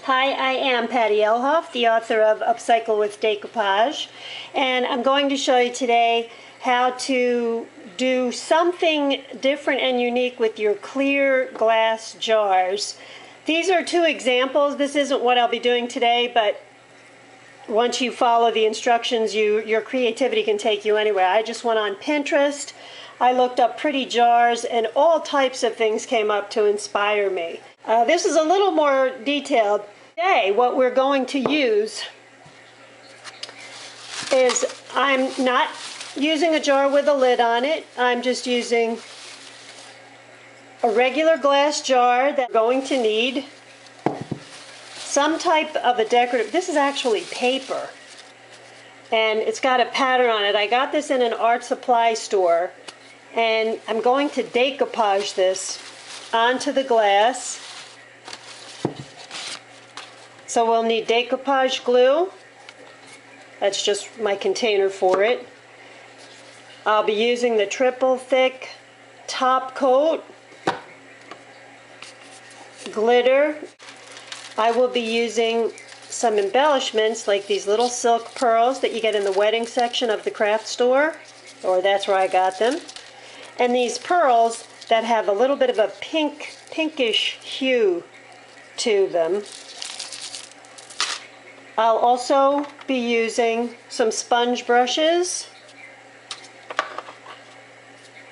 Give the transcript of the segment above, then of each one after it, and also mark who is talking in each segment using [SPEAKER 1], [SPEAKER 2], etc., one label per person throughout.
[SPEAKER 1] Hi, I am Patty Elhoff, the author of Upcycle with Decoupage, and I'm going to show you today how to do something different and unique with your clear glass jars. These are two examples. This isn't what I'll be doing today, but once you follow the instructions, your creativity can take you anywhere. I just went on Pinterest. I looked up pretty jars, and all types of things came up to inspire me. This is a little more detailed. Today, what we're going to use is, I'm not using a jar with a lid on it. I'm just using a regular glass jar that I'm going to need some type of a decorative. This is actually paper, and it's got a pattern on it. I got this in an art supply store, and I'm going to decoupage this onto the glass. So we'll need decoupage glue. That's just my container for it. I'll be using the triple thick top coat, glitter. I will be using some embellishments like these little silk pearls that you get in the wedding section of the craft store, or that's where I got them. And these pearls that have a little bit of a pinkish hue to them. I'll also be using some sponge brushes,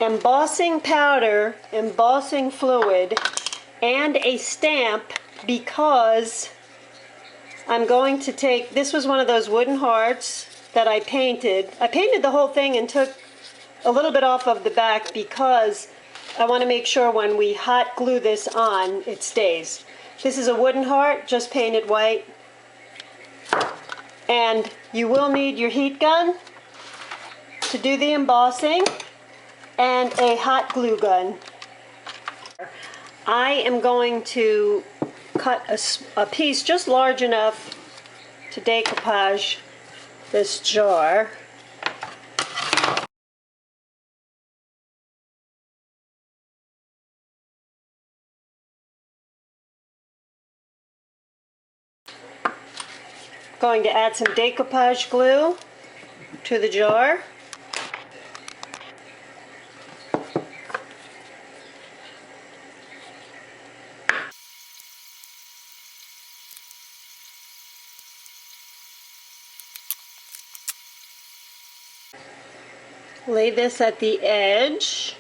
[SPEAKER 1] embossing powder, embossing fluid, and a stamp, because I'm going to take, this was one of those wooden hearts that I painted. I painted the whole thing and took a little bit off of the back because I want to make sure when we hot glue this on, it stays. This is a wooden heart, just painted white. And you will need your heat gun to do the embossing and a hot glue gun. I am going to cut a piece just large enough to decoupage this jar. Going to add some decoupage glue to the jar. Lay this at the edge.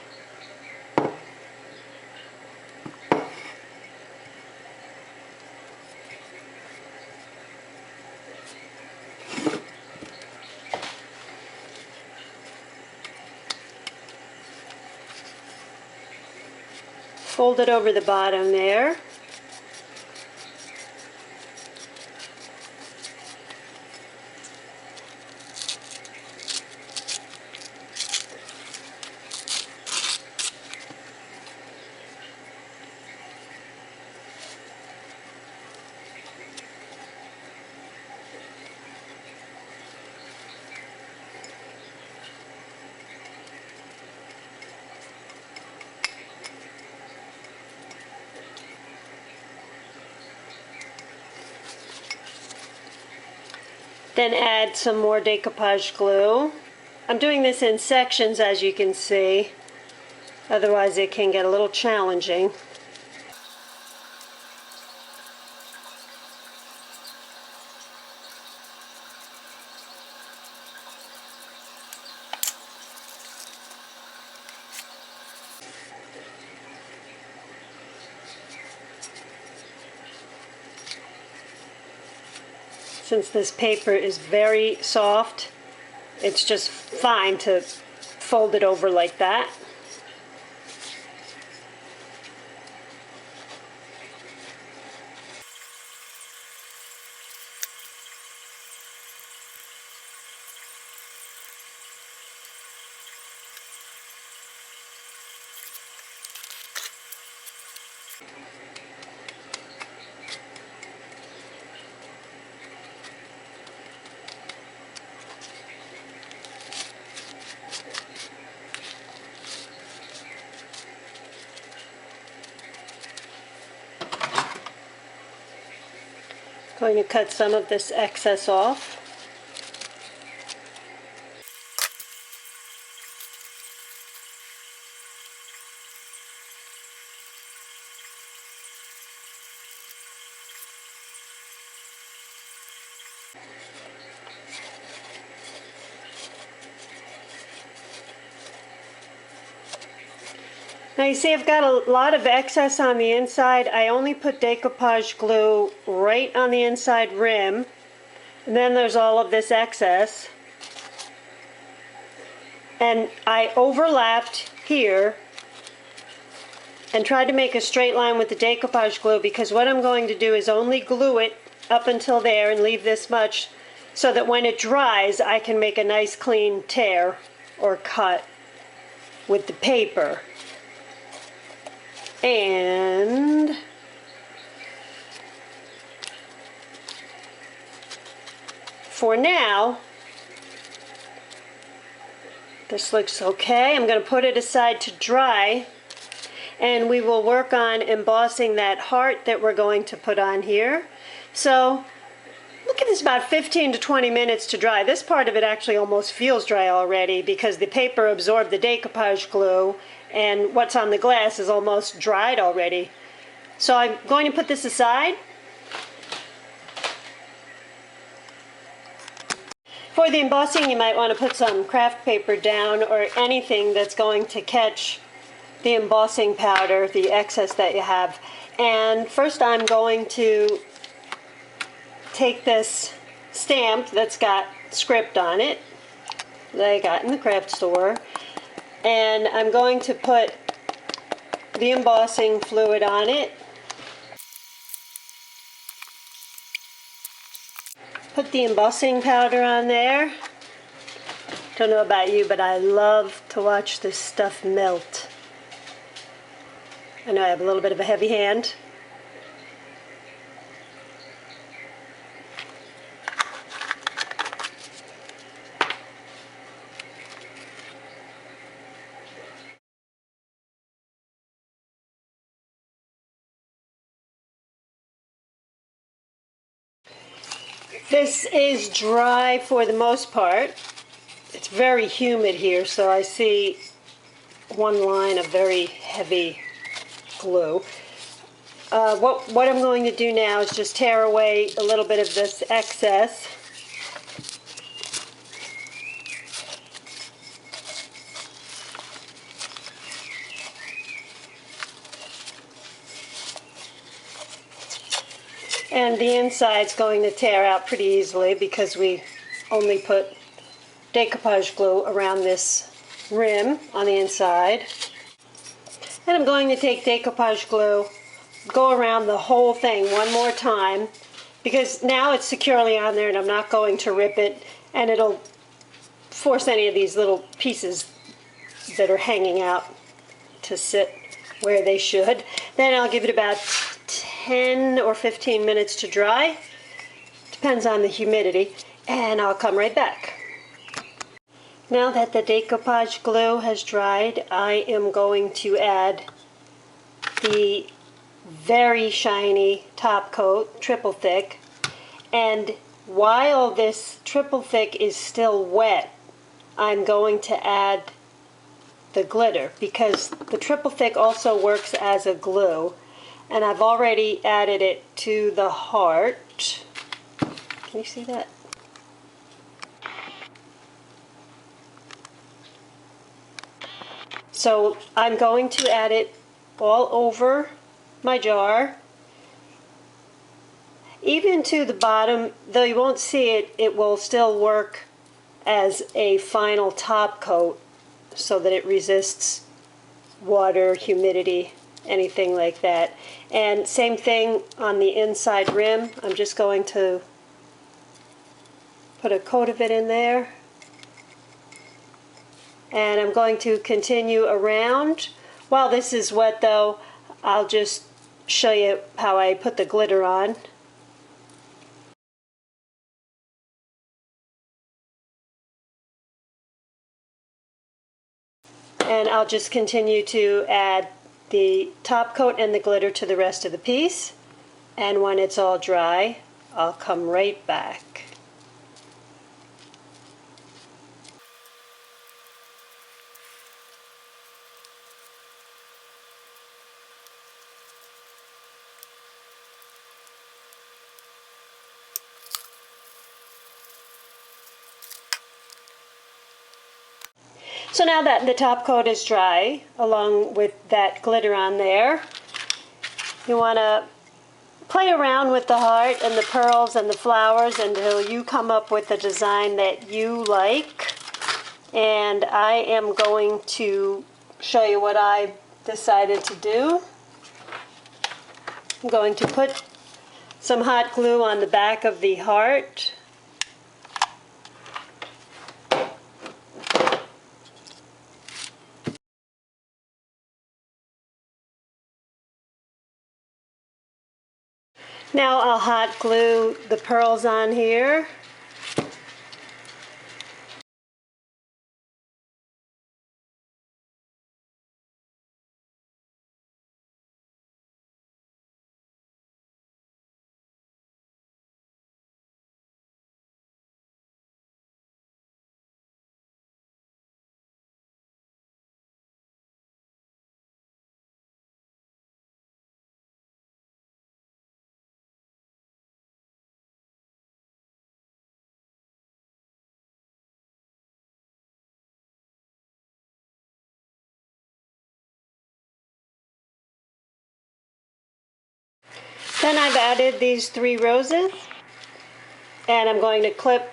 [SPEAKER 1] Fold it over the bottom there. Then add some more decoupage glue. I'm doing this in sections, as you can see, otherwise it can get a little challenging. Since this paper is very soft, it's just fine to fold it over like that. Going to cut some of this excess off. Now you see I've got a lot of excess on the inside. I only put decoupage glue right on the inside rim, and then there's all of this excess. And I overlapped here and tried to make a straight line with the decoupage glue, because what I'm going to do is only glue it up until there and leave this much so that when it dries I can make a nice clean tear or cut with the paper. And for now, this looks okay. I'm going to put it aside to dry, and we will work on embossing that heart that we're going to put on here. So look at this, about 15 to 20 minutes to dry. This part of it actually almost feels dry already because the paper absorbed the decoupage glue, and what's on the glass is almost dried already. So I'm going to put this aside. For the embossing, you might want to put some craft paper down or anything that's going to catch the embossing powder, the excess that you have. And first I'm going to take this stamp that's got script on it that I got in the craft store, and I'm going to put the embossing fluid on it. Put the embossing powder on there. Don't know about you, but I love to watch this stuff melt. I know I have a little bit of a heavy hand. This is dry for the most part. It's very humid here, so I see one line of very heavy glue. What I'm going to do now is just tear away a little bit of this excess. And the inside's going to tear out pretty easily because we only put decoupage glue around this rim on the inside. And I'm going to take decoupage glue, go around the whole thing one more time, because now it's securely on there and I'm not going to rip it, and it'll force any of these little pieces that are hanging out to sit where they should. Then I'll give it about 10 or 15 minutes to dry. Depends on the humidity. And I'll come right back. Now that the decoupage glue has dried, I am going to add the very shiny top coat, triple thick. And while this triple thick is still wet, I'm going to add the glitter, because the triple thick also works as a glue. And I've already added it to the heart. Can you see that? So I'm going to add it all over my jar, even to the bottom. Though you won't see it, it will still work as a final top coat so that it resists water, humidity, anything like that. And same thing on the inside rim. I'm just going to put a coat of it in there. And I'm going to continue around. While this is wet though, I'll just show you how I put the glitter on. And I'll just continue to add the top coat and the glitter to the rest of the piece. And when it's all dry, I'll come right back. So now that the top coat is dry, along with that glitter on there, you want to play around with the heart and the pearls and the flowers until you come up with a design that you like. And I am going to show you what I decided to do. I'm going to put some hot glue on the back of the heart. Now I'll hot glue the pearls on here. Then I've added these 3 roses, and I'm going to clip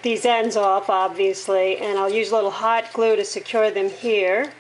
[SPEAKER 1] these ends off, obviously, and I'll use a little hot glue to secure them here.